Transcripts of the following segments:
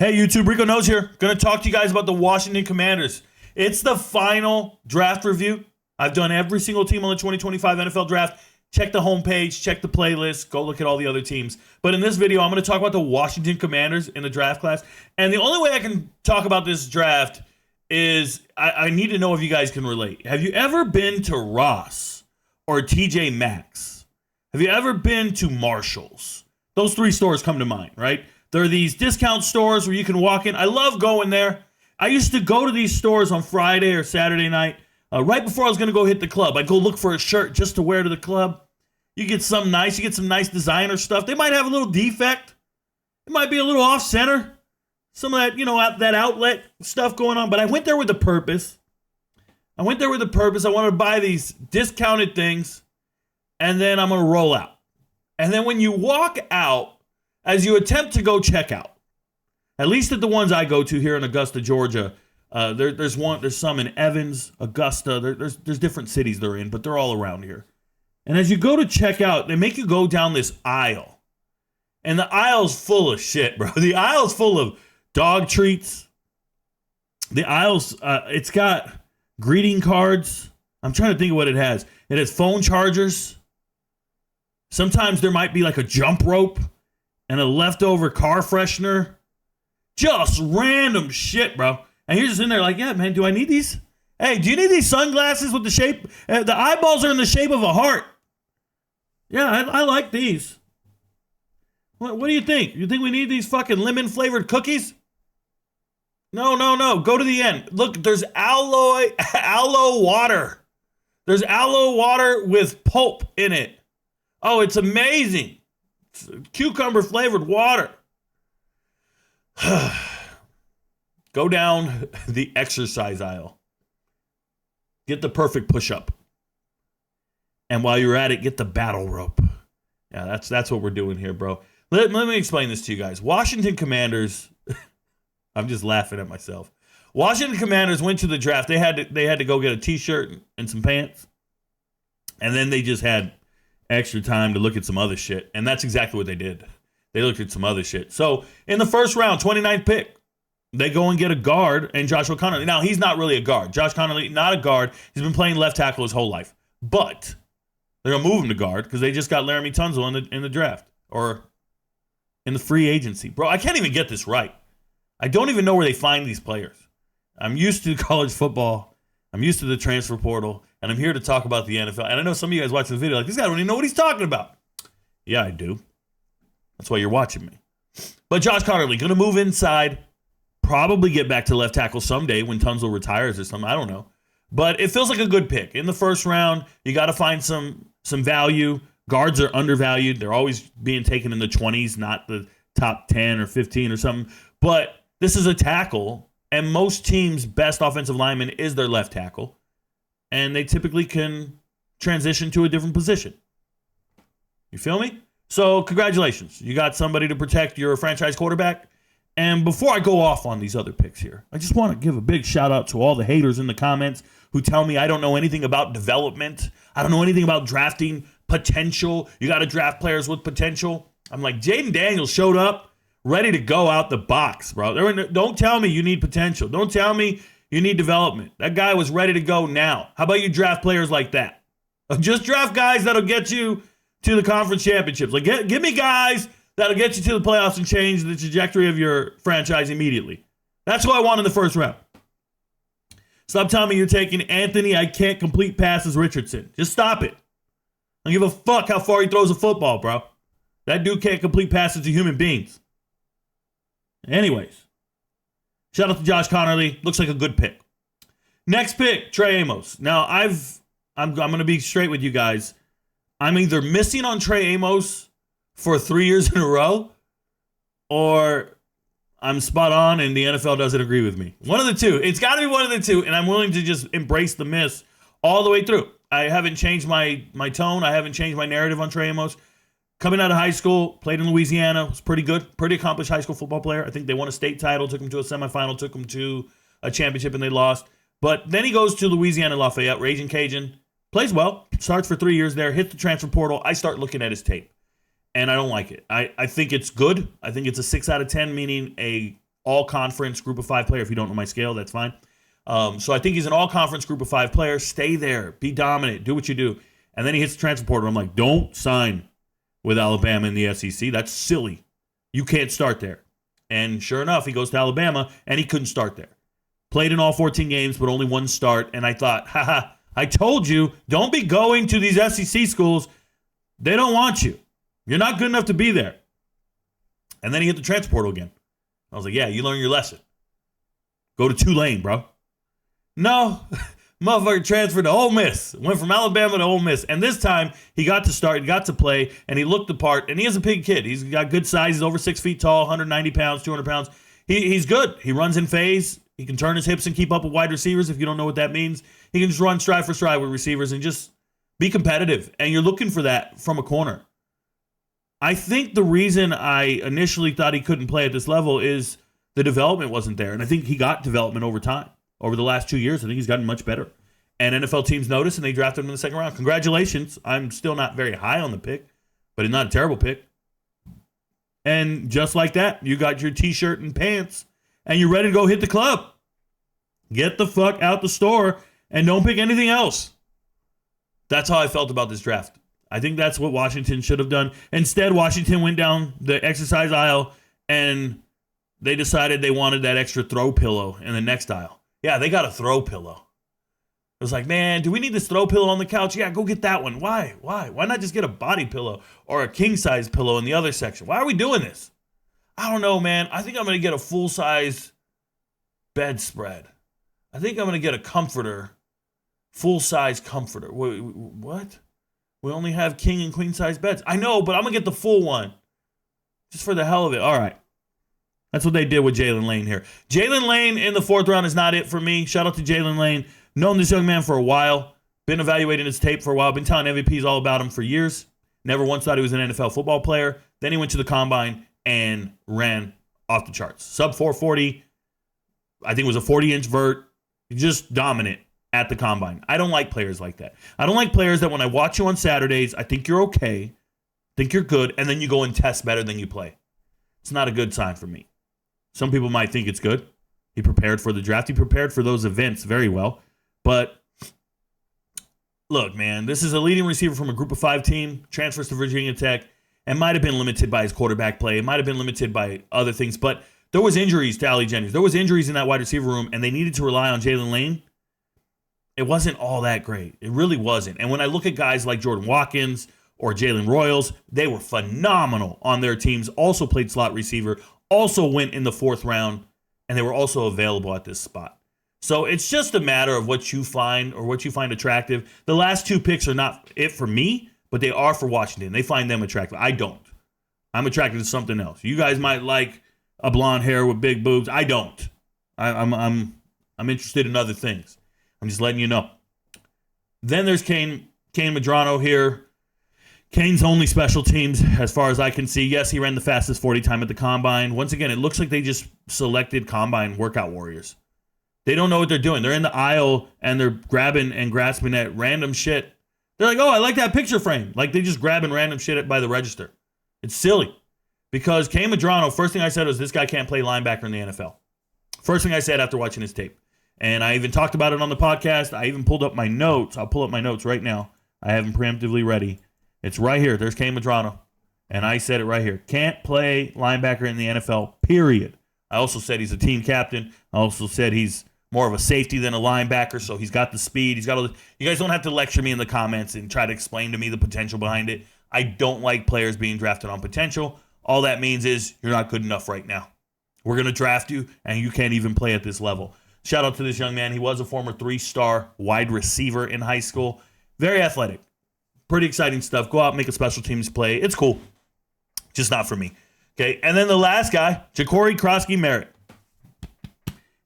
Hey, YouTube, Rico Knows here. Going to talk to you guys about the Washington Commanders. It's the final draft review. I've done every single team on the 2025 NFL Draft. Check the homepage, check the playlist, go look at all the other teams. But in this video, I'm going to talk about the Washington Commanders in the draft class. And the only way I can talk about this draft is I need to know if you guys can relate. Have you ever been to Ross or TJ Maxx? Have you ever been to Marshall's? Those three stores come to mind, right? There are these discount stores where you can walk in. I love going there. I used to go to these stores on Friday or Saturday night, right before I was going to go hit the club. I'd go look for a shirt just to wear to the club. You get something nice. You get some nice designer stuff. They might have a little defect. It might be a little off-center. Some of that, that outlet stuff going on. But I went there with a purpose. I wanted to buy these discounted things, and then I'm going to roll out. And then when you walk out, as you attempt to go check out, at least at the ones I go to here in Augusta, Georgia, there's some in Evans, Augusta. There's different cities they're in, but they're all around here. And as you go to check out, they make you go down this aisle. And the aisle's full of shit, bro. The aisle's full of dog treats. The aisle's, it's got greeting cards. I'm trying to think of what it has. It has phone chargers. Sometimes there might be like a jump rope and a leftover car freshener. Just random shit, bro. And you're just in there like, yeah, man, do I need these? Hey, do you need these sunglasses with the shape? The eyeballs are in the shape of a heart. Yeah, I like these. What do you think? You think we need these fucking lemon-flavored cookies? No. Go to the end. Look, there's aloe water. There's aloe water with pulp in it. Oh, it's amazing. Cucumber-flavored water. Go down the exercise aisle. Get the perfect push-up. And while you're at it, get the battle rope. Yeah, that's what we're doing here, bro. Let me explain this to you guys. Washington Commanders, I'm just laughing at myself. Washington Commanders went to the draft. They had to go get a t-shirt and some pants. And then they just had extra time to look at some other shit. And that's exactly what they did. They looked at some other shit. So in the first round, 29th pick, they go and get a guard and Joshua Conerly. Now, he's not really a guard. Josh Conerly, not a guard. He's been playing left tackle his whole life. But they're going to move him to guard because they just got Laramie Tunsil in the draft or in the free agency. Bro, I can't even get this right. I don't even know where they find these players. I'm used to college football. I'm used to the transfer portal. And I'm here to talk about the NFL. And I know some of you guys watching the video like, this guy don't even know what he's talking about. Yeah, I do. That's why you're watching me. But Josh Conerly, going to move inside. Probably get back to left tackle someday when Tunsil retires or something. I don't know. But it feels like a good pick. In the first round, you got to find some value. Guards are undervalued. They're always being taken in the 20s, not the top 10 or 15 or something. But this is a tackle, and most teams' best offensive lineman is their left tackle. And they typically can transition to a different position. You feel me? So congratulations. You got somebody to protect your franchise quarterback. And before I go off on these other picks here, I just want to give a big shout out to all the haters in the comments who tell me I don't know anything about development. I don't know anything about drafting potential. You got to draft players with potential. I'm like, Jaden Daniels showed up ready to go out the box, bro. Don't tell me you need potential. Don't tell me you need development. That guy was ready to go now. How about you draft players like that? Just draft guys that'll get you to the conference championships. Like, give me guys that'll get you to the playoffs and change the trajectory of your franchise immediately. That's what I want in the first round. Stop telling me you're taking Anthony I can't complete passes Richardson. Just stop it. I don't give a fuck how far he throws a football, bro. That dude can't complete passes to human beings. Anyways, shout out to Josh Conerly. Looks like a good pick. Next pick, Trey Amos. Now, I'm going to be straight with you guys. I'm either missing on Trey Amos for 3 years in a row, or I'm spot on and the NFL doesn't agree with me. One of the two. It's got to be one of the two, and I'm willing to just embrace the miss all the way through. I haven't changed my tone. I haven't changed my narrative on Trey Amos. Coming out of high school, played in Louisiana, was pretty good, pretty accomplished high school football player. I think they won a state title, took him to a semifinal, took him to a championship, and they lost. But then he goes to Louisiana Lafayette, Raging Cajun, plays well, starts for 3 years there, hits the transfer portal. I start looking at his tape, and I don't like it. I think it's good. I think it's a 6 out of 10, meaning a all-conference group of 5 player. If you don't know my scale, that's fine. So I think he's an all-conference group of 5 player. Stay there. Be dominant. Do what you do. And then he hits the transfer portal. I'm like, don't sign with Alabama in the SEC. That's silly. You can't start there. And sure enough, he goes to Alabama, and he couldn't start there. Played in all 14 games, but only one start. And I thought, haha, I told you, don't be going to these SEC schools. They don't want you. You're not good enough to be there. And then he hit the transfer portal again. I was like, yeah, you learned your lesson. Go to Tulane, bro. No, motherfucker transferred to Ole Miss. Went from Alabama to Ole Miss. And this time, he got to start, he got to play, and he looked the part. And he is a big kid. He's got good size. He's over 6 feet tall, 190 pounds, 200 pounds. He's good. He runs in phase. He can turn his hips and keep up with wide receivers. If you don't know what that means, he can just run stride for stride with receivers and just be competitive. And you're looking for that from a corner. I think the reason I initially thought he couldn't play at this level is the development wasn't there. And I think he got development over time. Over the last 2 years, I think he's gotten much better. And NFL teams noticed, and they drafted him in the second round. Congratulations. I'm still not very high on the pick, but it's not a terrible pick. And just like that, you got your T-shirt and pants, and you're ready to go hit the club. Get the fuck out the store, and don't pick anything else. That's how I felt about this draft. I think that's what Washington should have done. Instead, Washington went down the exercise aisle, and they decided they wanted that extra throw pillow in the next aisle. Yeah, they got a throw pillow. It was like, man, do we need this throw pillow on the couch? Yeah, go get that one. Why? Why not just get a body pillow or a king-size pillow in the other section? Why are we doing this? I don't know, man. I think I'm going to get a full-size bedspread. I think I'm going to get a comforter, full-size comforter. What? We only have king and queen-size beds. I know, but I'm going to get the full one just for the hell of it. All right. That's what they did with Jalen Lane here. Jalen Lane in the 4th round is not it for me. Shout out to Jalen Lane. Known this young man for a while. Been evaluating his tape for a while. Been telling MVPs all about him for years. Never once thought he was an NFL football player. Then he went to the combine and ran off the charts. Sub 440. I think it was a 40-inch vert. Just dominant at the combine. I don't like players like that. I don't like players that when I watch you on Saturdays, I think you're okay, think you're good, and then you go and test better than you play. It's not a good sign for me. Some people might think it's good. He prepared for the draft. He prepared for those events very well. But look, man, this is a leading receiver from a group of 5 team, transfers to Virginia Tech, and might have been limited by his quarterback play. It might have been limited by other things. But there was injuries to Ali Jennings. There was injuries in that wide receiver room, and they needed to rely on Jalen Lane. It wasn't all that great. It really wasn't. And when I look at guys like Jordan Watkins or Jalen Royals, they were phenomenal on their teams, also played slot receiver, also went in the 4th round, and they were also available at this spot. So it's just a matter of what you find or what you find attractive. The last 2 picks are not it for me, but they are for Washington. They find them attractive. I don't. I'm attracted to something else. You guys might like a blonde hair with big boobs. I don't. I'm interested in other things. I'm just letting you know. Then there's Kane Medrano here. Kane's only special teams, as far as I can see. Yes, he ran the fastest 40 time at the combine. Once again, it looks like they just selected combine workout warriors. They don't know what they're doing. They're in the aisle, and they're grabbing and grasping at random shit. They're like, oh, I like that picture frame. Like, they just grabbing random shit by the register. It's silly. Because Kane Medrano, first thing I said was, this guy can't play linebacker in the NFL. First thing I said after watching his tape. And I even talked about it on the podcast. I even pulled up my notes. I'll pull up my notes right now. I have them preemptively ready. It's right here. There's Kane Medrano. And I said it right here. Can't play linebacker in the NFL, period. I also said he's a team captain. I also said he's more of a safety than a linebacker, so he's got the speed. He's got all the, you guys don't have to lecture me in the comments and try to explain to me the potential behind it. I don't like players being drafted on potential. All that means is you're not good enough right now. We're going to draft you, and you can't even play at this level. Shout out to this young man. He was a former 3-star wide receiver in high school. Very athletic. Pretty exciting stuff. Go out and make a special teams play. It's cool. Just not for me. Okay, and then the last guy, Ja'Cory Krosky-Merritt.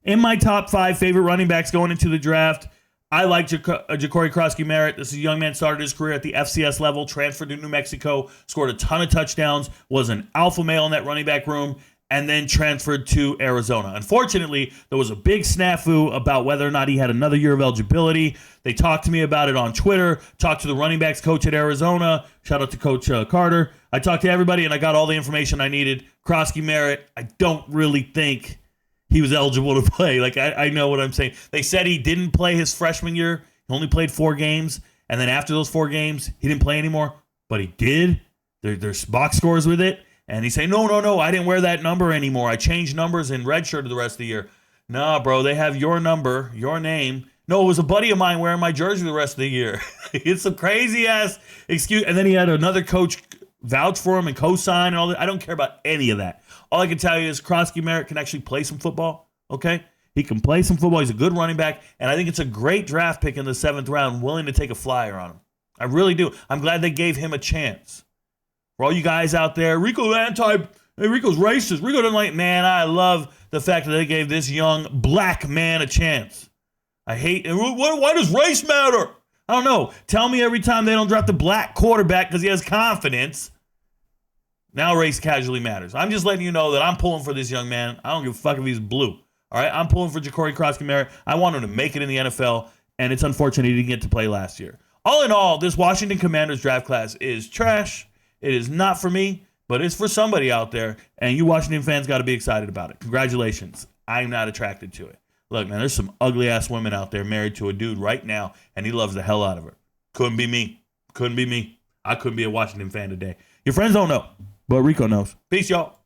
In my top 5 favorite running backs going into the draft, I like Ja'Cory Krosky-Merritt. This is a young man, started his career at the FCS level, transferred to New Mexico, scored a ton of touchdowns, was an alpha male in that running back room, and then transferred to Arizona. Unfortunately, there was a big snafu about whether or not he had another year of eligibility. They talked to me about it on Twitter, talked to the running backs coach at Arizona. Shout out to Coach Carter. I talked to everybody, and I got all the information I needed. Krosky-Merritt, I don't really think he was eligible to play. Like, I know what I'm saying. They said he didn't play his freshman year. He only played 4 games. And then after those 4 games, he didn't play anymore. But he did. There's box scores with it. And he's saying, no, I didn't wear that number anymore. I changed numbers and redshirted the rest of the year. Nah, bro, they have your number, your name. No, it was a buddy of mine wearing my jersey the rest of the year. It's a crazy-ass excuse. And then he had another coach vouch for him and co-sign and all that. I don't care about any of that. All I can tell you is Krosky Merritt can actually play some football, okay? He can play some football. He's a good running back. And I think it's a great draft pick in the 7th round, willing to take a flyer on him. I really do. I'm glad they gave him a chance. For all you guys out there, Rico's racist. Rico doesn't like, man, I love the fact that they gave this young black man a chance. I hate, why does race matter? I don't know. Tell me every time they don't draft a black quarterback because he has confidence. Now race casually matters. I'm just letting you know that I'm pulling for this young man. I don't give a fuck if he's blue. All right, I'm pulling for Ja'Cory Krosky Merritt. I want him to make it in the NFL, and it's unfortunate he didn't get to play last year. All in all, this Washington Commanders draft class is trash. It is not for me, but it's for somebody out there, and you Washington fans got to be excited about it. Congratulations. I'm not attracted to it. Look, man, there's some ugly-ass women out there married to a dude right now, and he loves the hell out of her. Couldn't be me. Couldn't be me. I couldn't be a Washington fan today. Your friends don't know, but Rico knows. Peace, y'all.